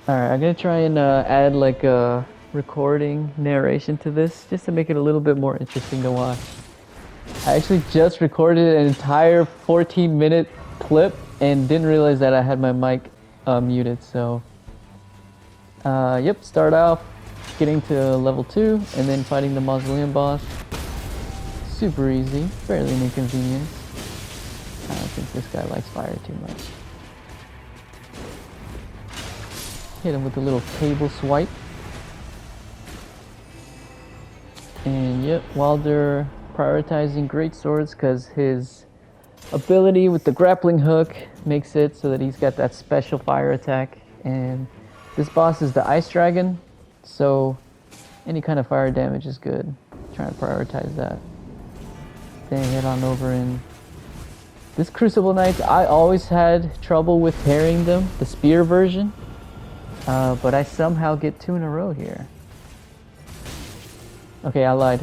Alright, I'm gonna try and add like a recording narration to this just to make it a little bit more interesting to watch. I actually just recorded an entire 14-minute clip and didn't realize that I had my mic muted, so yep, start off getting to level 2 and then fighting the mausoleum boss. Super easy, barely an inconvenience. I don't think this guy likes fire too much. Hit him with a little cable swipe. And yep, while they're prioritizing great swords because his ability with the grappling hook makes it so that he's got that special fire attack. And this boss is the ice dragon, so any kind of fire damage is good. Trying to prioritize that. Then head on over in this Crucible Knights. I always had trouble with parrying them, the spear version. But I somehow get 2 in a row here. Okay, I lied.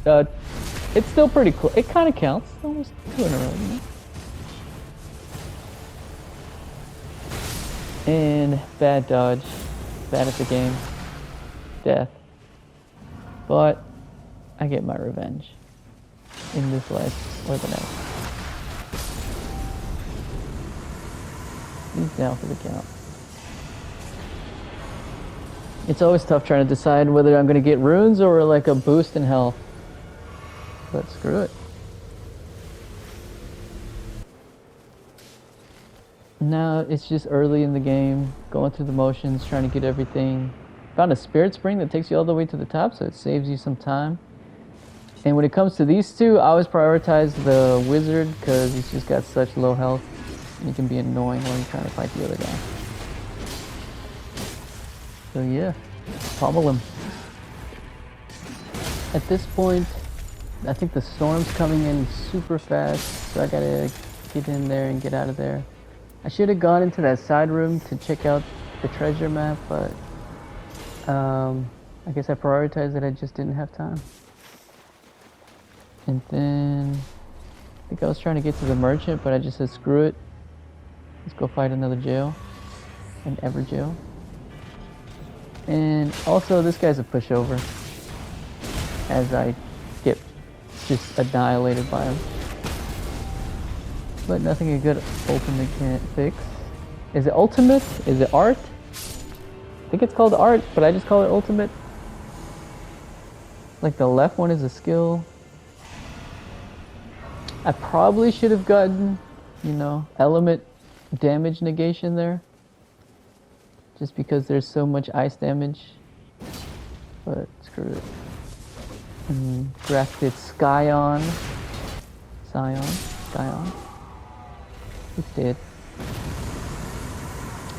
It's still pretty cool. It kind of counts. Almost 2 in a row, you know? And bad dodge. Bad at the game. Death. But I get my revenge. In this life or the next. He's down for the count. It's always tough trying to decide whether I'm going to get runes or like a boost in health. But screw it. Now it's just early in the game, going through the motions, trying to get everything. Found a spirit spring that takes you all the way to the top, so it saves you some time. And when it comes to these two, I always prioritize the wizard because he's just got such low health. And he can be annoying when you're trying to fight the other guy. So yeah, pummel him. At this point, I think the storm's coming in super fast, so I gotta get in there and get out of there. I should have gone into that side room to check out the treasure map, but I guess I prioritized it, I just didn't have time. And then, I think I was trying to get to the merchant, but I just said screw it. Let's go fight another jail, an ever jail. And also, this guy's a pushover, as I get just annihilated by him. But nothing a good ultimate can't fix. Is it ultimate? Is it art? I think it's called art, but I just call it ultimate. Like the left one is a skill. I probably should have gotten, you know, element damage negation there. Just because there's so much ice damage. But screw it. Grafted Scion. It's dead.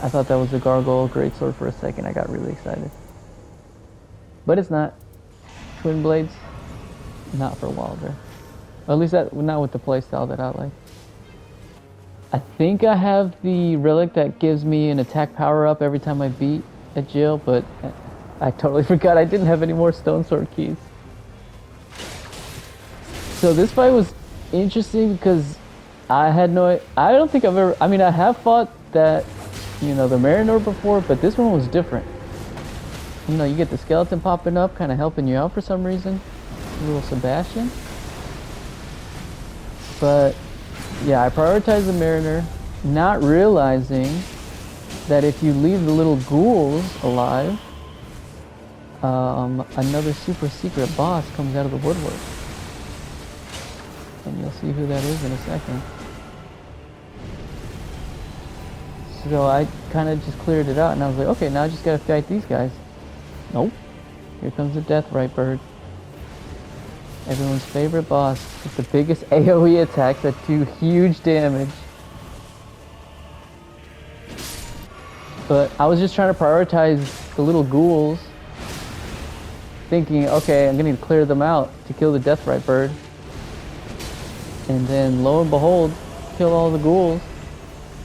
I thought that was a gargoyle greatsword for a second. I got really excited. But it's not. Twin blades, not for Wilder. Or at least that, not with the playstyle that I like. I think I have the relic that gives me an attack power up every time I beat a jail, but I totally forgot I didn't have any more stone sword keys. So this fight was interesting because I don't think I've ever, I have fought that, you know, the Mariner before, but this one was different. You know, you get the skeleton popping up, kind of helping you out for some reason. A little Sebastian. But yeah, I prioritize the Mariner, not realizing that if you leave the little ghouls alive, another super secret boss comes out of the woodwork. And you'll see who that is in a second. So I kind of just cleared it out and I was like, okay, now I just gotta fight these guys. Nope. Here comes the Deathrite Bird. Everyone's favorite boss with the biggest AoE attacks that do huge damage. But I was just trying to prioritize the little ghouls, thinking, okay, I'm gonna need to clear them out to kill the Deathrite Bird. And then lo and behold, kill all the ghouls,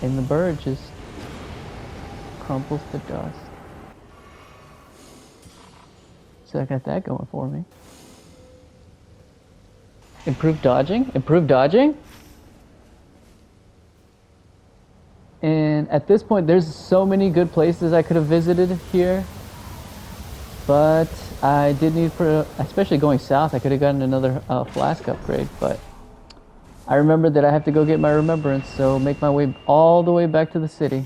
and the bird just crumbles to dust. So I got that going for me. Improved dodging? Improved dodging? And at this point, there's so many good places I could have visited here. But I did need for, especially going south, I could have gotten another flask upgrade. But I remembered that I have to go get my remembrance, so make my way all the way back to the city.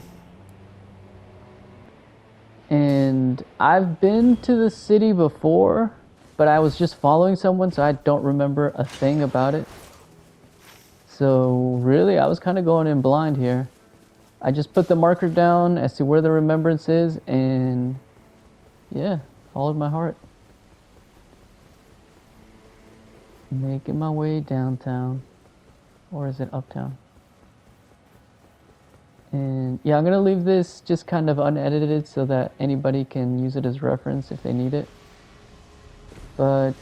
And I've been to the city before, but I was just following someone, so I don't remember a thing about it. So really, I was kind of going in blind here. I just put the marker down as to where the remembrance is, and yeah, followed my heart. Making my way downtown. Or is it uptown? And yeah, I'm gonna leave this just kind of unedited so that anybody can use it as reference if they need it. But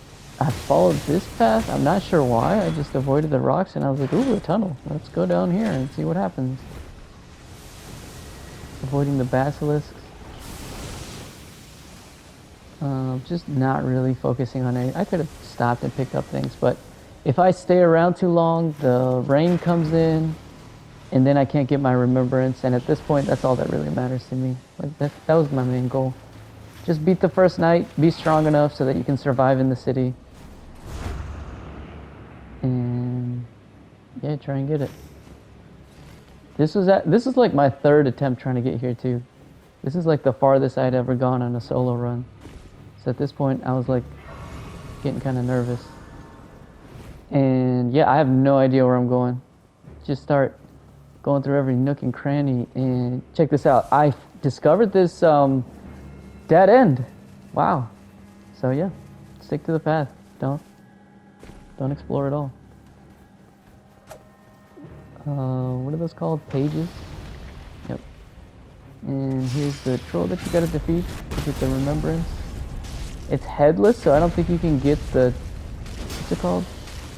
I followed this path. I'm not sure why. I just avoided the rocks and I was like, ooh, a tunnel. Let's go down here and see what happens. Avoiding the basilisks. Just not really focusing on any. I could have stopped and picked up things, but if I stay around too long, the rain comes in, and then I can't get my remembrance. And at this point, that's all that really matters to me. Like that was my main goal. Just beat the first night, be strong enough so that you can survive in the city, and yeah, try and get it. This is like my third attempt trying to get here too. This is like the farthest I'd ever gone on a solo run. So at this point, I was like getting kind of nervous. And yeah, I have no idea where I'm going. Just start going through every nook and cranny. And check this out. I discovered this dead end. Wow. So yeah, stick to the path. Don't explore at all. What are those called? Pages? Yep. And here's the troll that you gotta defeat to get the remembrance. It's headless, so I don't think you can get the, what's it called?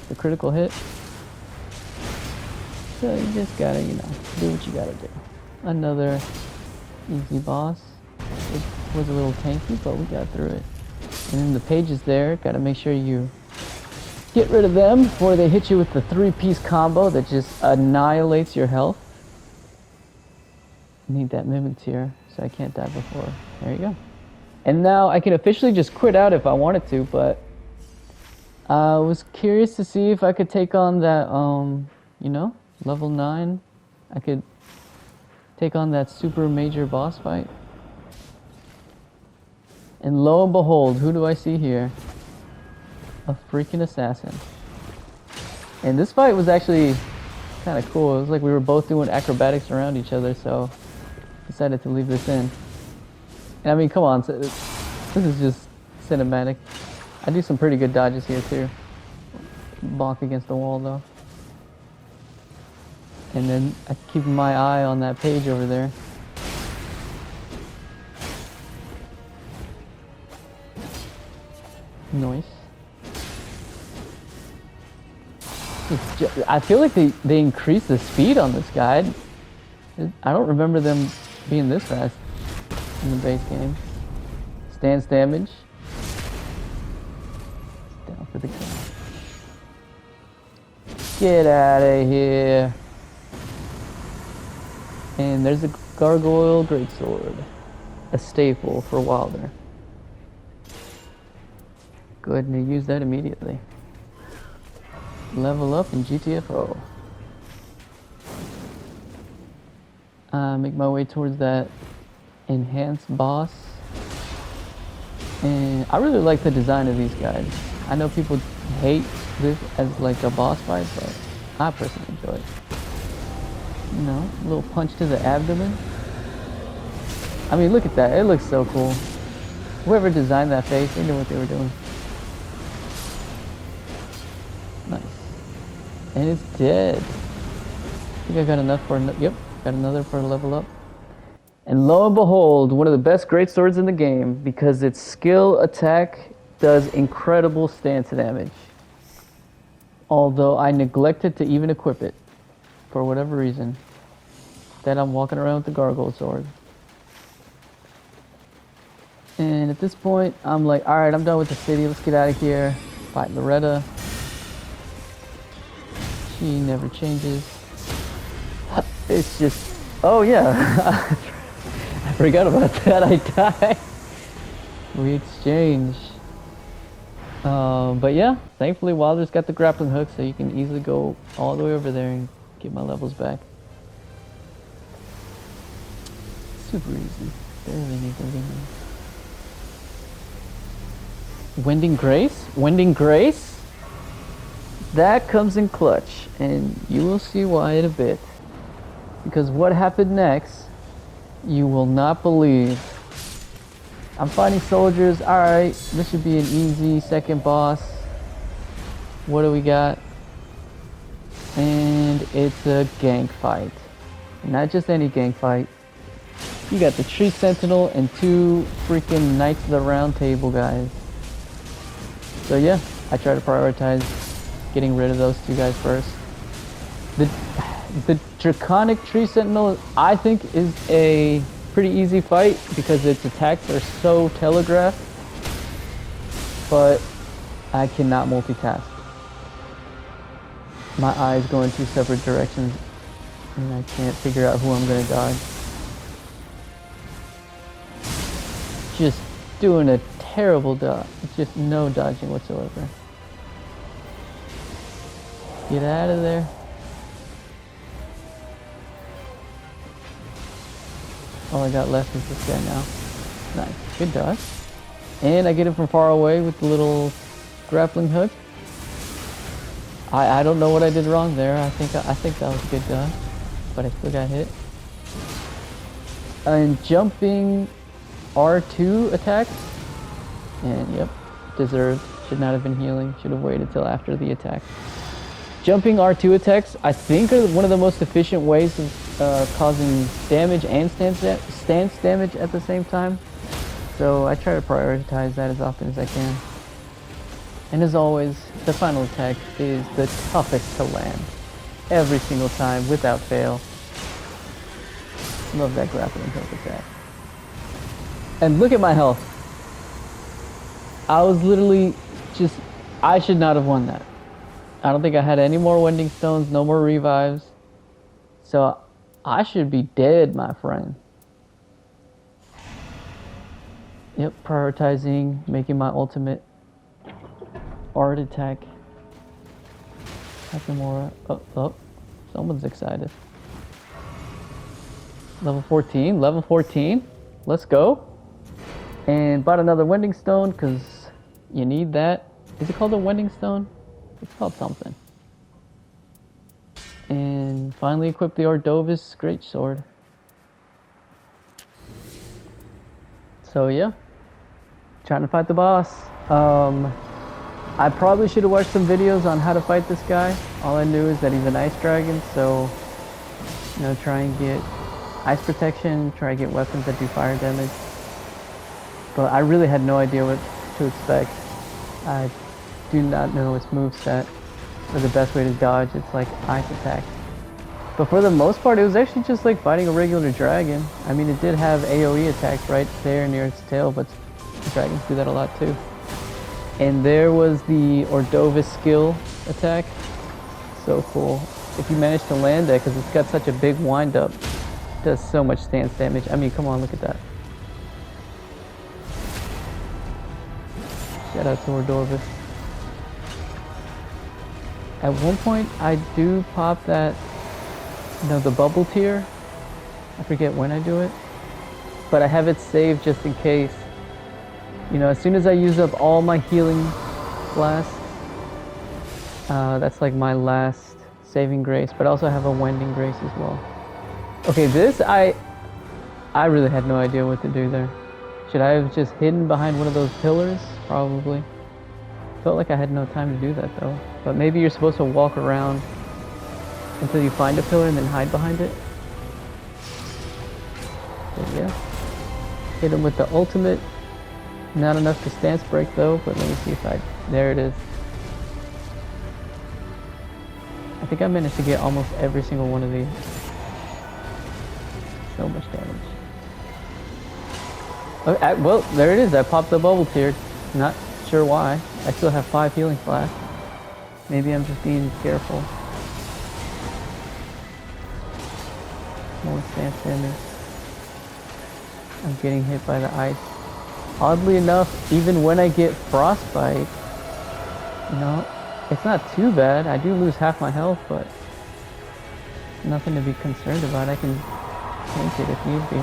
The critical hit. So you just gotta, you know, do what you gotta do. Another easy boss. It was a little tanky, but we got through it. And then the pages there, gotta make sure you get rid of them before they hit you with the 3-piece combo that just annihilates your health. Need that mimic tier, so I can't die before. There you go. And now I can officially just quit out if I wanted to, but I was curious to see if I could take on that, you know, level 9. I could take on that super major boss fight. And lo and behold, who do I see here? A freaking assassin. And this fight was actually kind of cool. It was like we were both doing acrobatics around each other, so decided to leave this in. And I mean, come on, this is just cinematic. I do some pretty good dodges here too. Bonk against the wall though. And then I keep my eye on that page over there. Nice. I feel like they increased the speed on this guy. I don't remember them being this fast in the base game. Stance damage. Down for the kill. Get out of here. And there's a gargoyle greatsword. A staple for Wilder. Go ahead and use that immediately. Level up in GTFO. Make my way towards that enhanced boss. And I really like the design of these guys. I know people hate this as like a boss fight, but I personally enjoy it. You know, a little punch to the abdomen. I mean, look at that. It looks so cool. Whoever designed that face, they knew what they were doing. Nice. And it's dead. I think I got enough for, yep, got another for a level up. And lo and behold, one of the best greatswords in the game, because its skill attack does incredible stance damage. Although I neglected to even equip it, for whatever reason. That I'm walking around with the gargoyle sword. And at this point, I'm like, alright, I'm done with the city, let's get out of here. Fight Loretta. She never changes. It's just Oh yeah, I forgot about that. I died. We exchange. But yeah, thankfully Wilder's got the grappling hook, so you can easily go all the way over there and get my levels back. Super easy. Barely need to lean. Wending Grace? Wending Grace? That comes in clutch, and you will see why in a bit. Because what happened next, you will not believe. I'm fighting soldiers. Alright, this should be an easy second boss. What do we got? And it's a gang fight. Not just any gang fight. You got the Tree Sentinel and 2 freaking Knights of the Round Table guys. So yeah, I try to prioritize getting rid of those 2 guys first. The Draconic Tree Sentinel, I think, is a pretty easy fight because its attacks are so telegraphed. But I cannot multitask. My eyes go in 2 separate directions and I can't figure out who I'm gonna dodge. Just doing a terrible dodge. Just no dodging whatsoever. Get out of there. All I got left is this guy now. Nice. Good dodge. And I get him from far away with the little grappling hook. I don't know what I did wrong there. I think that was a good dodge. But I still got hit. And jumping R2 attack. And yep, deserved. Should not have been healing. Should have waited till after the attack. Jumping R2 attacks, I think, are one of the most efficient ways of causing damage and stance damage at the same time. So I try to prioritize that as often as I can. And as always, the final attack is the toughest to land. Every single time, without fail. Love that grappling hook attack. And look at my health. I was literally just... I should not have won that. I don't think I had any more Wending Stones, no more revives. So I should be dead, my friend. Yep, prioritizing, making my ultimate art attack. Nakamura. Oh, someone's excited. Level 14, level 14. Let's go. And bought another Wending Stone because you need that. Is it called a Wending Stone? It's called something. And finally equipped the Ordovis Greatsword. So yeah, trying to fight the boss. I probably should have watched some videos on how to fight this guy. All I knew is that he's an ice dragon, so try and get ice protection, try and get weapons that do fire damage. But I really had no idea what to expect. I do not know its moveset or the best way to dodge. It's like ice attack. But for the most part, it was actually just like fighting a regular dragon. I mean, it did have AoE attacks right there near its tail, but dragons do that a lot too. And there was the Ordovis skill attack. So cool. If you manage to land that, because it's got such a big wind up, it does so much stance damage. I mean, come on, look at that. Shout out to Ordovis. At one point, I do pop that, the bubble tier. I forget when I do it, but I have it saved just in case. As soon as I use up all my healing blasts, that's like my last saving grace, but I also have a Wending Grace as well. Okay, this, I really had no idea what to do there. Should I have just hidden behind one of those pillars? Probably. Felt like I had no time to do that though. But maybe you're supposed to walk around until you find a pillar and then hide behind it. But yeah. Hit him with the ultimate. Not enough to stance break though, but let me see if there it is. I think I managed to get almost every single one of these. So much damage. Okay, well, there it is. I popped the bubble tier. Not sure why. I still have 5 healing flasks. Maybe I'm just being careful. No one stands near me. I'm getting hit by the ice. Oddly enough, even when I get frostbite, you know, it's not too bad. I do lose half my health, but nothing to be concerned about. I can tank it if need be.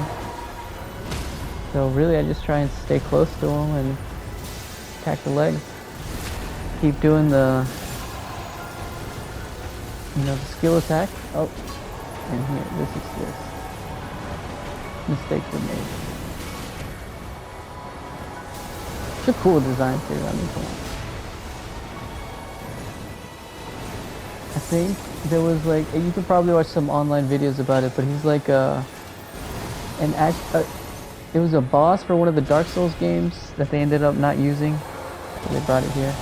So really, I just try and stay close to him and attack the legs. Keep doing the, the skill attack. Oh, and here, this is this. Mistakes were made. It's a cool design too. I mean, come on. I think there was like, you could probably watch some online videos about it, but he's like it was a boss for one of the Dark Souls games that they ended up not using, so they brought it here.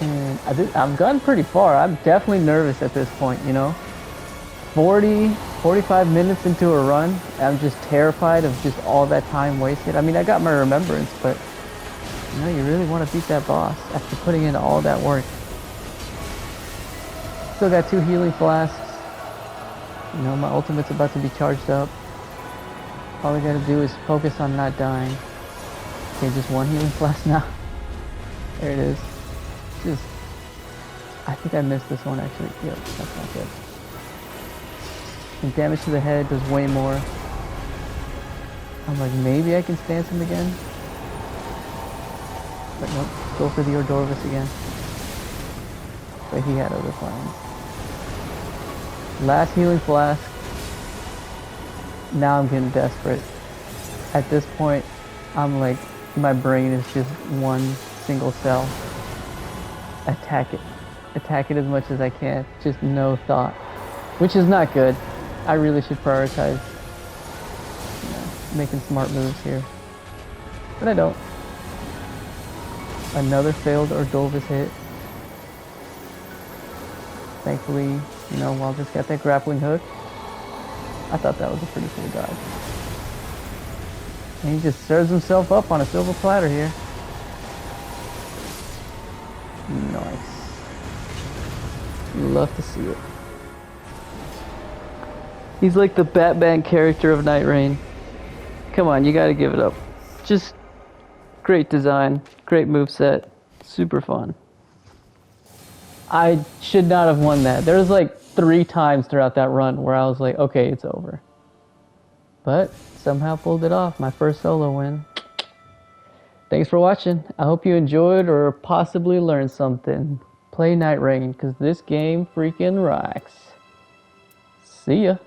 And I've gotten pretty far. I'm definitely nervous at this point, 45 minutes into a run, I'm just terrified of just all that time wasted. I mean, I got my remembrance, but you really want to beat that boss after putting in all that work. Still got 2 healing flasks. My ultimate's about to be charged up. All I gotta do is focus on not dying. Okay, just 1 healing flask now. There it is. I think I missed this one actually. Yep, that's not good. And damage to the head does way more. I'm like, maybe I can stance him again. But nope, go for the Ordorvus again. But he had other plans. Last healing flask. Now I'm getting desperate. At this point, I'm like, my brain is just one single cell. Attack it. Attack it as much as I can. Just no thought. Which is not good. I really should prioritize making smart moves here. But I don't. Another failed Ordorvus hit. Thankfully, Walter's got that grappling hook. I thought that was a pretty cool dodge. And he just serves himself up on a silver platter here. Nice. Love to see it. He's like the Batman character of NIGHTREIGN. Come on, you gotta give it up. Just great design, great moveset, super fun. I should not have won that. There was like 3 times throughout that run where I was like, okay, it's over. But somehow pulled it off, my first solo win. Thanks for watching. I hope you enjoyed or possibly learned something. Play NIGHTREIGN, because this game freaking rocks. See ya.